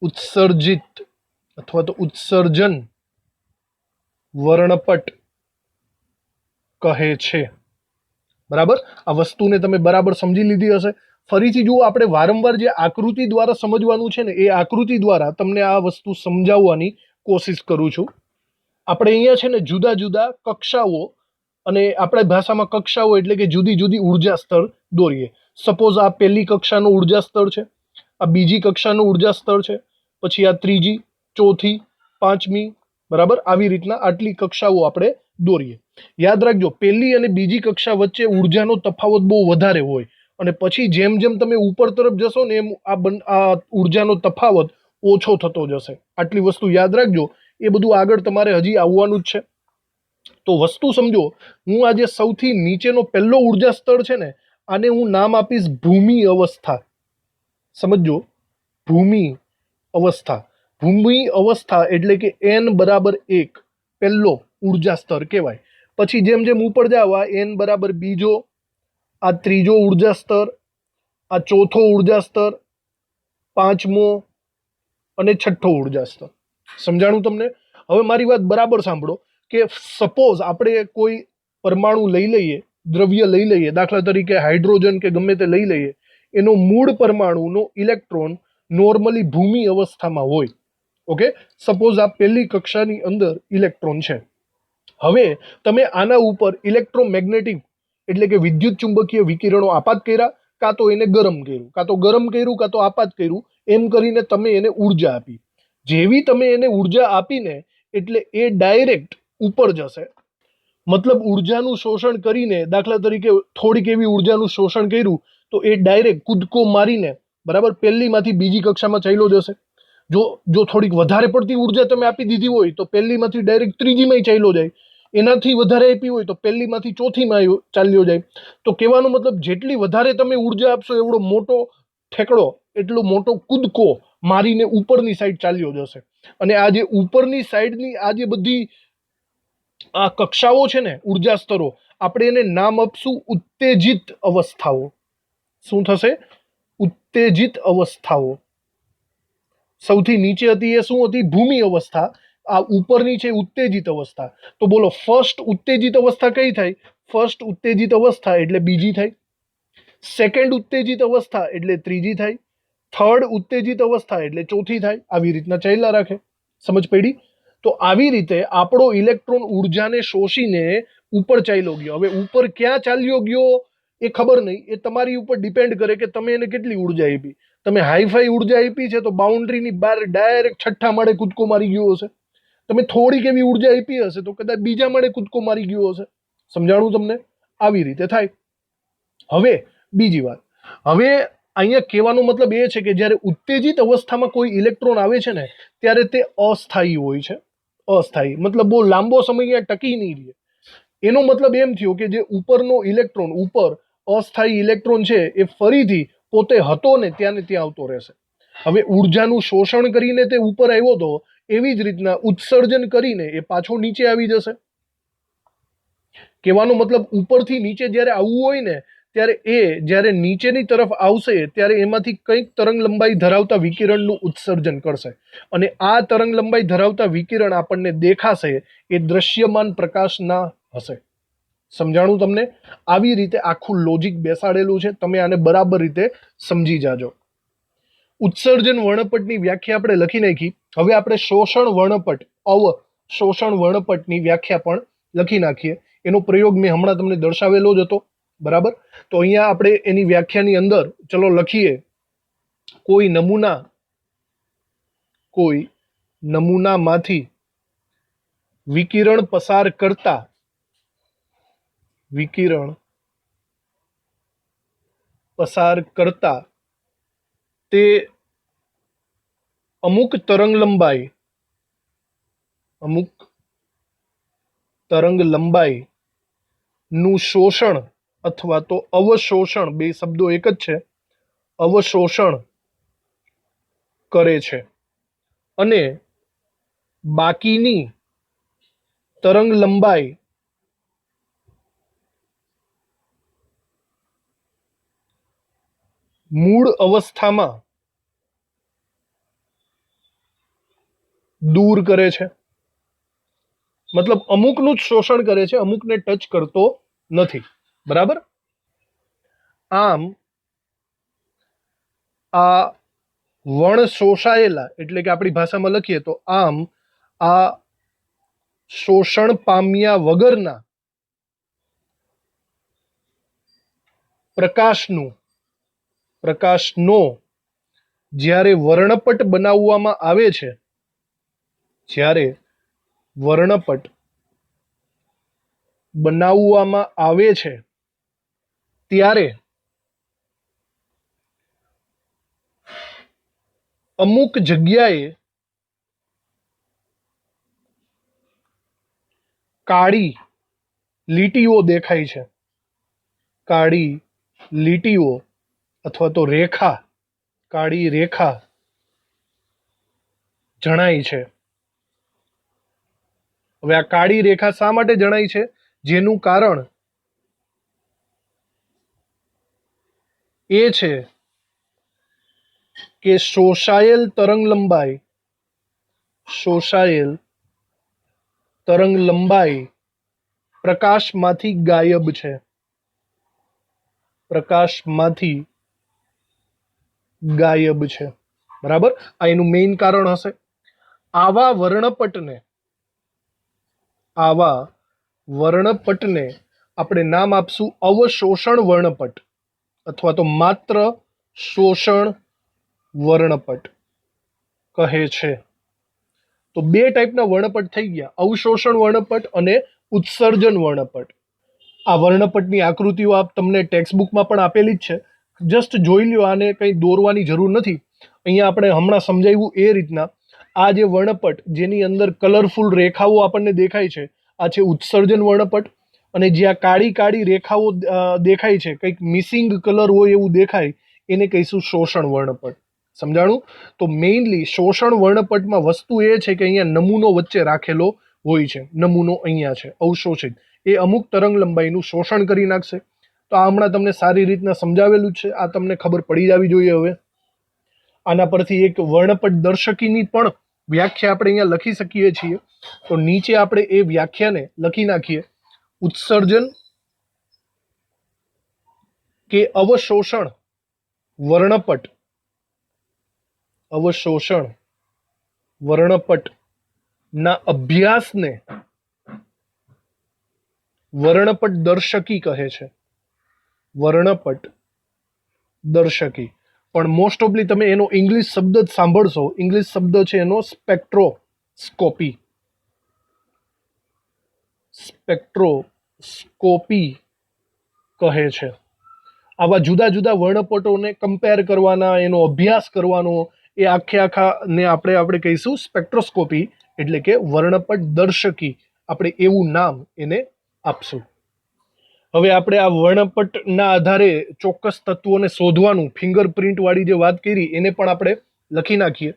ઉત્સર્જિત અથવા તો ઉત્સર્જન વર્ણપટ કહે છે। બરાબર, આ વસ્તુને તમે બરાબર સમજી લીધી હશે। ફરીથી જુઓ, આપણે વારંવાર જે આકૃતિ દ્વારા સમજવાનું છે ને, એ આકૃતિ દ્વારા તમને આ વસ્તુ સમજાવવાની કોશિશ કરું છું। આપણે અહીંયા છે ને જુદા જુદા કક્ષાઓ, અને આપણા ભાષામાં કક્ષાઓ એટલે કે જુદી જુદી ઉર્જા સ્તર દોરીએ। સપોઝ આ પહેલી કક્ષાનું ઉર્જા સ્તર છે, આ બીજી કક્ષાનું ઉર્જા સ્તર છે, પછી આ ત્રીજી, ચોથી, પાંચમી, બરાબર, આવી રીતના આટલી કક્ષાઓ આપણે દોરીએ। યાદ રાખજો, પહેલી અને બીજી કક્ષા વચ્ચે ઉર્જાનો તફાવત બહુ વધારે હોય, અને પછી જેમ જેમ તમે ઉપર તરફ જશો ને એમ આ ઉર્જાનો તફાવત ઓછો થતો જશે। આટલી વસ્તુ યાદ રાખજો, એ બધું આગળ તમારે હજી આવવાનું જ છે। તો વસ્તુ સમજો, હું આજે સૌથી નીચેનો પહેલો ઉર્જા સ્તર છે ને, આને હું નામ આપીશ ભૂમિ અવસ્થા। સમજો, ભૂમિ અવસ્થા। ભૂમિ અવસ્થા એટલે કે n=1 પહેલો ઉર્જા સ્તર કહેવાય। પછી જેમ જેમ ઉપર જાવ, આ n=2, આ ત્રીજો ઉર્જા સ્તર, આ ચોથો ઉર્જા સ્તર, પાંચમો અને છઠ્ઠો ઉર્જા સ્તર। સમજાણું તમને? હવે મારી વાત બરાબર સાંભળો કે સપોઝ આપણે કોઈ પરમાણુ લઈ લઈએ, દ્રવ્ય લઈ લઈએ, દાખલા તરીકે હાઇડ્રોજન કે ગમે તે લઈ લઈએ, એનો મૂળ પરમાણુનો ઇલેક્ટ્રોન નોર્મલી ભૂમિ અવસ્થામાં હોય। ઓકે, સપોઝ આ પહેલી કક્ષાની અંદર ઇલેક્ટ્રોન છે। હવે તમે આના ઉપર ઇલેક્ટ્રોમેગ્નેટિક એટલે કે વિદ્યુત ચુંબકીય વિકિરણો આપાત કર્યા, કાં તો એને ગરમ કર્યું, કાં તો આપાત કર્યું, એમ કરીને તમે એને ઉર્જા આપી। જેવી તમે એને ઉર્જા આપીને એટલે એ ડાયરેક્ટ ઉપર જશે। મતલબ ઉર્જાનું શોષણ કરીને, દાખલા તરીકે થોડીક એવી ઉર્જાનું શોષણ કર્યું તો એ ડાયરેક્ટ કૂદકો મારીને, બરાબર, પહેલીમાંથી બીજી કક્ષામાં ચાલ્યો જશે। જો થોડીક વધારે પડતી ઉર્જા તમે આપી દીધી હોય તો પહેલીમાંથી ડાયરેક્ટ ત્રીજીમાં ચાલ્યો જાય। એનાથી વધારે આપી હોય તો પહેલીમાંથી ચોથીમાં ચાલ્યો જાય। તો કહેવાનો મતલબ, જેટલી વધારે તમે ઉર્જા આપશો એવડો મોટો ઠેકડો, એટલો મોટો કૂદકો મારીને ઉપરની સાઈડ ચાલ્યો જશે। અને આ જે ઉપરની સાઈડની આ જે બધી આ કક્ષાઓ છે ને, ઉર્જા સ્તરો, આપણે એને નામ આપશું ઉત્તેજિત અવસ્થાઓ। શું થશે? ઉત્તેજિત અવસ્થાઓ। સૌથી નીચે હતી એ શું હતી? ભૂમિ અવસ્થા। આ ઉપરની છે ઉત્તેજિત અવસ્થા। તો બોલો, ફર્સ્ટ ઉત્તેજિત અવસ્થા કઈ થાય? ફર્સ્ટ ઉત્તેજિત અવસ્થા એટલે બીજી થાય, સેકન્ડ ઉત્તેજિત અવસ્થા એટલે ત્રીજી થાય, થર્ડ ઉત્તેજિત અવસ્થા એટલે ચોથી થાય। આવી રીતના ચાલ્યા રાખે। સમજ પડી? તો આવી રીતે આપણો ઇલેક્ટ્રોન ઉર્જાને શોષીને ઉપર ચાલ્યો ગયો। હવે ઉપર ક્યાં ચાલ્યો ગયો? એ ખબર નહીં, એ તમારી ઉપર ડિપેન્ડ કરે કે તમે એને કેટલી ઉર્જા આપી. તમે હાઈફાઈ ઉર્જા આપી છે તો બાઉન્ડ્રીની બહાર ડાયરેક્ટ છઠ્ઠા માળે કૂદકો મારી ગયો હશે. તમે થોડીક એવી ઉર્જા આપી હશે તો કદાચ બીજા માળે કૂદકો મારી ગયો હશે. સમજાણું તમને? આવી રીતે થાય. હવે બીજી વાત, હવે અહીંયા કહેવાનો મતલબ એ છે કે જ્યારે ઉત્તેજિત અવસ્થામાં કોઈ ઇલેક્ટ્રોન આવે છે ને ત્યારે તે અસ્થાયી હોય છે. અસ્થાયી મતલબ બહુ લાંબો સમય અહીંયા ટકી નહીં રહે. એનો મતલબ એમ થયો કે જે ઉપરનો ઇલેક્ટ્રોન, ઉપર અસ્થાયી ઇલેક્ટ્રોન છે એ ફરીથી પોતે હતો ને ત્યાં આવતો રહેશે. હવે ઉર્જાનું શોષણ કરીને તે ઉપર આવ્યો હતો, એવી જ રીતના ઉત્સર્જન કરીને એ પાછો નીચે આવી જશે. કહેવાનો મતલબ ઉપરથી નીચે જ્યારે આવવું હોય ને ત્યારે એ જ્યારે નીચેની તરફ આવશે ત્યારે એમાંથી કંઈક તરંગ લંબાઈ ધરાવતા વિકિરણનું ઉત્સર્જન કરશે, અને આ તરંગ લંબાઈ ધરાવતા વિકિરણ આપણને દેખાશે એ દ્રશ્યમાન પ્રકાશના હશે. સમજાણું તમને? આવી રીતે આખું લોજિક બેસાડેલું છે, તમે આને બરાબર રીતે સમજી જાજો. ઉત્સર્જન વર્ણપટની વ્યાખ્યા આપણે લખી નાખી. હવે આપણે શોષણ વર્ણપટ, અવશોષણ વર્ણપટની વ્યાખ્યા પણ લખી નાખીએ. એનો પ્રયોગ મેં હમણાં તમને દર્શાવેલો જ હતો, બરાબર? તો અહીંયા આપણે એની વ્યાખ્યાની અંદર ચલો લખીએ. કોઈ નમૂનામાંથી વિકિરણ પસાર કરતા તે અમુક તરંગ લંબાઈ નું શોષણ અથવા તો અવશોષણ, બે શબ્દો એક જ છે, અવશોષણ કરે છે, અને બાકીની તરંગ લંબાઈ મૂળ અવસ્થામાં દૂર કરે છે. મતલબ અમુકનું જ શોષણ કરે છે, અમુકને ટચ કરતો નથી, બરાબર? આમ આ વણ શોષાયેલા, એટલે કે આપણી ભાષામાં લખીએ તો આમ આ શોષણ પામ્યા વગરના પ્રકાશનો જ્યારે વર્ણપટ બનાવવામાં આવે છે, ત્યારે અમુક જગ્યાએ કાળી લીટીઓ દેખાય છે, કાળી લીટીઓ અથવા તો કાળી રેખા જણાય છે. હવે આ કાળી રેખા શા માટે જણાય છે? જેનું કારણ એ છે કે શોષાયેલ તરંગ લંબાઈ પ્રકાશમાંથી ગાયબ છે, બરાબર? આ એનું મેઇન કારણ હશે. આવા વર્ણપટને આપણે નામ આપશું અવશોષણ વર્ણપટ અથવા તો માત્ર શોષણ વર્ણપટ કહે છે. તો બે ટાઈપના વર્ણપટ થઈ ગયા, અવશોષણ વર્ણપટ અને ઉત્સર્જન વર્ણપટ. આ વર્ણપટની આકૃતિઓ તમને ટેક્સ્ટબુકમાં પણ આપેલી જ છે, જસ્ટ જોઈ લ્યો, આને કંઈ દોરવાની જરૂર નથી. અહીંયા આપણે હમણાં સમજાવ્યું એ રીતના આ જે વર્ણપટ જેની અંદર કલરફુલ રેખાઓ આપણને દેખાય છે, આ છે ઉત્સર્જન વર્ણપટ. અને જ્યાં કાળી કાળી રેખાઓ દેખાય છે, કંઈક મિસિંગ કલર હોય એવું દેખાય, એને કહીશું શોષણ વર્ણપટ. સમજાણું? તો મેઇનલી શોષણ વર્ણપટમાં વસ્તુ એ છે કે અહીંયા નમૂનો વચ્ચે રાખેલો હોય છે, નમૂનો અહીંયા છે અવશોષિત, એ અમુક તરંગ લંબાઈનું શોષણ કરી નાખશે. તો આ હમણાં તમને સારી રીતના સમજાવેલું છે, આ તમને ખબર પડી જવી જોઈએ. હવે આના પરથી એક વર્ણપટ દર્શકીની પણ વ્યાખ્યા આપણે અહીંયા લખી શકીએ છીએ. તો નીચે આપણે એ વ્યાખ્યાને લખી નાખીએ. ઉત્સર્જન કે અવશોષણ વર્ણપટના અભ્યાસને વર્ણપટ દર્શકી કહે છે. વર્ણપટ દર્શકી. પણ મોસ્ટ ઓફલી તમે એનો ઇંગ્લિશ શબ્દ જ સાંભળશો. ઇંગ્લિશ શબ્દ છે એનો સ્પેક્ટ્રોસ્કોપી. સ્પેક્ટ્રોસ્કોપી કહે છે. આવા જુદા જુદા વર્ણપટોને કમ્પેર કરવાના, એનો અભ્યાસ કરવાનો, એ આખાને આપણે કહીશું સ્પેક્ટ્રોસ્કોપી, એટલે કે વર્ણપટ દર્શકી. આપણે એવું નામ એને આપશું. હવે આપણે આ વર્ણપટના આધારે ચોક્કસ તત્વોને શોધવાનું, ફિંગરપ્રિન્ટ વાળી જે વાત કરી એને પણ આપણે લખી નાખીએ.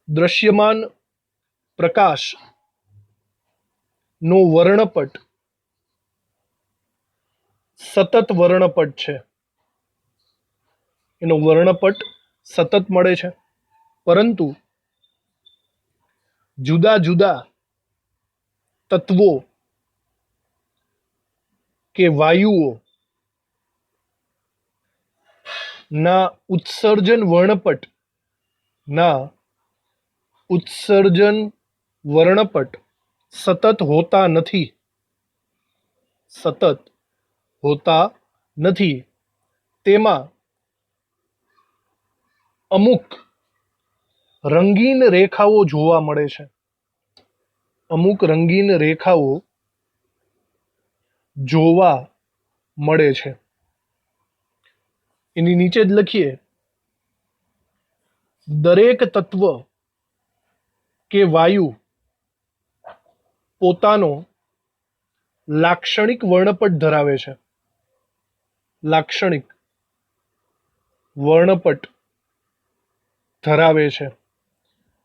દ્રશ્યમાન પ્રકાશ નો વર્ણપટ સતત વર્ણપટ છે. એનો વર્ણપટ સતત મળે છે, પરંતુ જુદા જુદા તત્વો કે વાયુઓ ના ઉત્સર્જન વર્ણપટ સતત હોતા નથી. તેમાં અમુક રંગીન રેખાઓ જોવા મળે છે. અમુક રંગીન રેખાઓ જોવા મળે છે. એની નીચે જ લખીએ, દરેક તત્વ કે વાયુ પોતાનો લાક્ષણિક વર્ણપટ ધરાવે છે. લાક્ષણિક વર્ણપટ ધરાવે છે,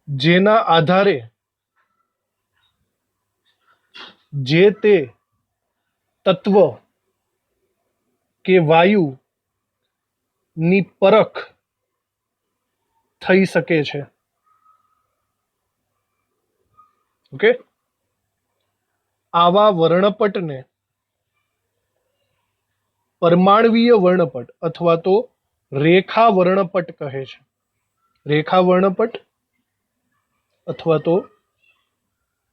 જેના આધારે જે તે તત્વ કે વાયુ ની પરખ થઈ શકે છે. ઓકે, આવા વર્ણપટને પરમાણવીય વર્ણપટ અથવા તો રેખા વર્ણપટ કહે છે. રેખા વર્ણપટ અથવા તો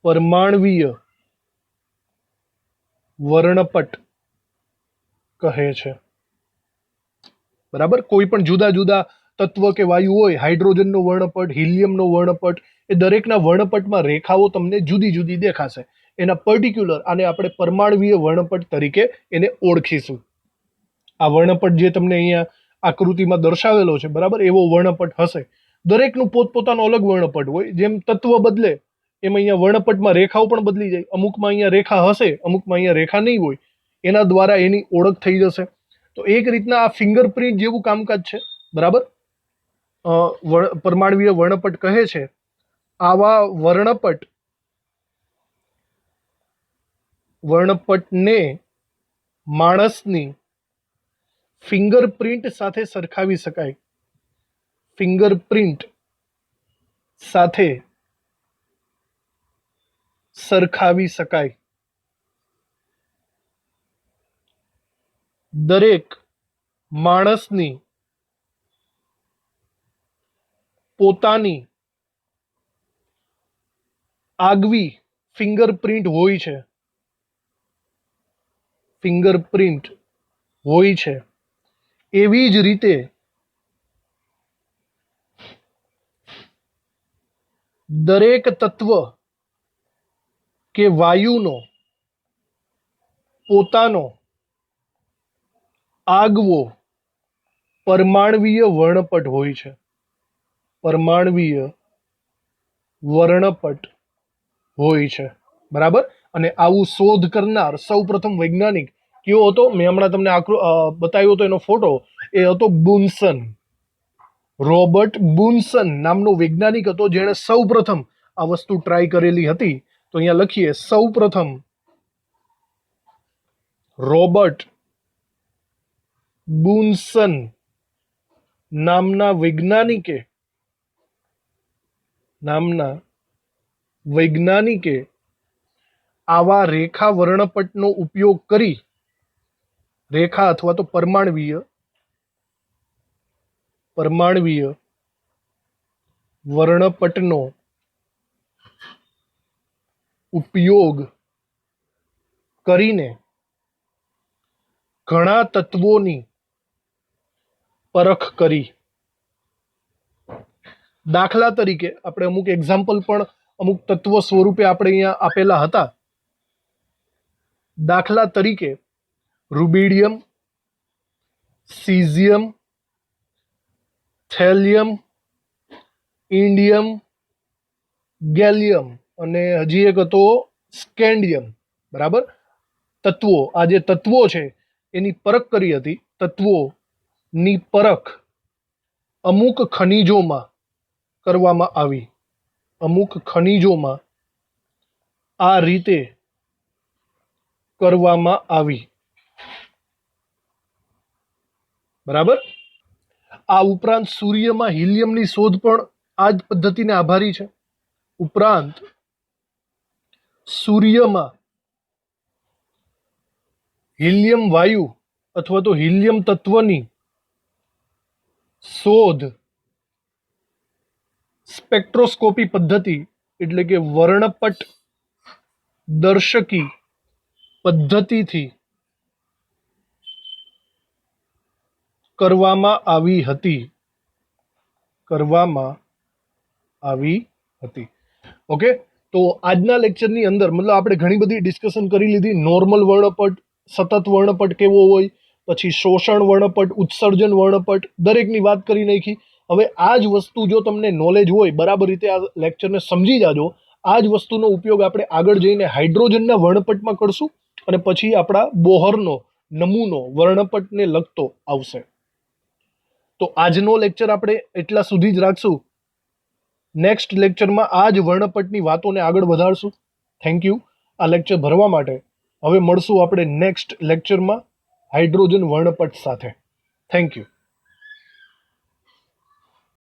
પરમાણવીય વર્ણપટ કહે છે. બરાબર. કોઈ પણ જુદા જુદા તત્વ કે વાયુ હોય, હાઇડ્રોજનનો વર્ણપટ, હિલિયમનો વર્ણપટ, એ દરેકના વર્ણપટમાં રેખાઓ તમને જુદી જુદી દેખાશે. એના પર્ટિક્યુલર આને આપણે પરમાણવીય વર્ણપટ તરીકે એને ઓળખીશું. આ વર્ણપટ જે તમને અહીંયા આકૃતિમાં દર્શાવેલો છે, બરાબર, એવો વર્ણપટ હશે. દરેકનું પોતપોતાનો અલગ વર્ણપટ હોય. જેમ તત્વ બદલે એમ અહીંયા વર્ણપટમાં રેખાઓ પણ બદલી જાય. અમુકમાં અહીંયા રેખા હશે, અમુકમાં અહીંયા રેખા નહીં હોય. એના દ્વારા એની ઓળખ થઈ જશે. તો એક રીતના આ ફિંગરપ્રિન્ટ જેવું કામકાજ છે. બરાબર. પરમાણવીય વર્ણપટ કહે છે આવા વર્ણપટને માણસની ફિંગરપ્રિન્ટ સાથે સરખાવી શકાય. ફિંગરપ્રિન્ટ સાથે સરખાવી શકાય. દરેક માણસની પોતાની આગવી ફિંગરપ્રિન્ટ હોય છે. ફિંગરપ્રિન્ટ હોય છે. એવી જ રીતે દરેક તત્વ કે વાયુનો પોતાનો આગવો પરમાણવીય વર્ણપટ હોય છે. પરમાણવીય વર્ણપટ હોય છે. બરાબર. અને આવું શોધ કરનાર સૌપ્રથમ વૈજ્ઞાનિક કયો હતો? મેં હમણાં તમને બતાવ્યો હતો એનો ફોટો. એ હતો બુન્સન. રોબર્ટ બુન્સન નામનો વૈજ્ઞાનિક હતો, જેણે સૌપ્રથમ આ વસ્તુ ટ્રાય કરેલી હતી. તો અહીંયા લખીએ, સૌપ્રથમ રોબર્ટ બુન્સન નામના વૈજ્ઞાનિકે આવા રેખા વર્ણપટનો ઉપયોગ કરી, રેખા અથવા તો પરમાણવીય વર્ણપટનો ઉપયોગ કરીને ઘણા તત્વોની પરખ કરી. દાખલા તરીકે આપણે અમુક એક્ઝામ્પલ પણ અમુક તત્વ સ્વરૂપે આપણે અહીંયા આપેલા હતા. દાખલા તરીકે rubidium, caesium, thallium, indium, gallium અને હજી એક હતો સ્કેન્ડિયમ. બરાબર. તત્વો, આ જે તત્વો છે એની પરખ કરી હતી. તત્વોની પરખ અમુક ખનિજોમાં કરવામાં આવી. અમુક ખનિજોમાં આ રીતે કરવામાં આવી. બરાબર. આ ઉપરાંત સૂર્યમાં હિલિયમની શોધ પણ આ જ પદ્ધતિને આભારી છે. ઉપરાંત સૂર્યમાં હિલિયમ વાયુ અથવા તો હિલિયમ તત્વની શોધ સ્પેક્ટ્રોસ્કોપી પદ્ધતિ એટલે કે વર્ણપટ દર્શકી પદ્ધતિથી કરવામાં આવી હતી. ઓકે. તો આજના લેક્ચરની અંદર મતલબ આપણે ઘણી બધી ડિસ્કશન કરી લીધી. નોર્મલ વર્ણપટ, સતત વર્ણપટ કેવો હોય, પછી શોષણ વર્ણપટ, ઉત્સર્જન વર્ણપટ, દરેકની વાત કરી નાખી. હવે આ જ વસ્તુ જો તમને નોલેજ હોય, બરાબર રીતે આ લેક્ચરને સમજી જાજો, આ જ વસ્તુનો ઉપયોગ આપણે આગળ જઈને હાઇડ્રોજનના વર્ણપટમાં કરશું અને પછી આપણા બોહરનો નમૂનો વર્ણપટને લગતો આવશે. તો આજનો લેક્ચર આપણે એટલા સુધી જ રાખશું. નેક્સ્ટ લેક્ચરમાં આ જ વર્ણપટની વાતોને આગળ વધારશું. થેન્ક યુ આ લેક્ચર ભરવા માટે. હવે મળશું આપણે નેક્સ્ટ લેક્ચરમાં હાઇડ્રોજન વર્ણપટ સાથે. Thank you.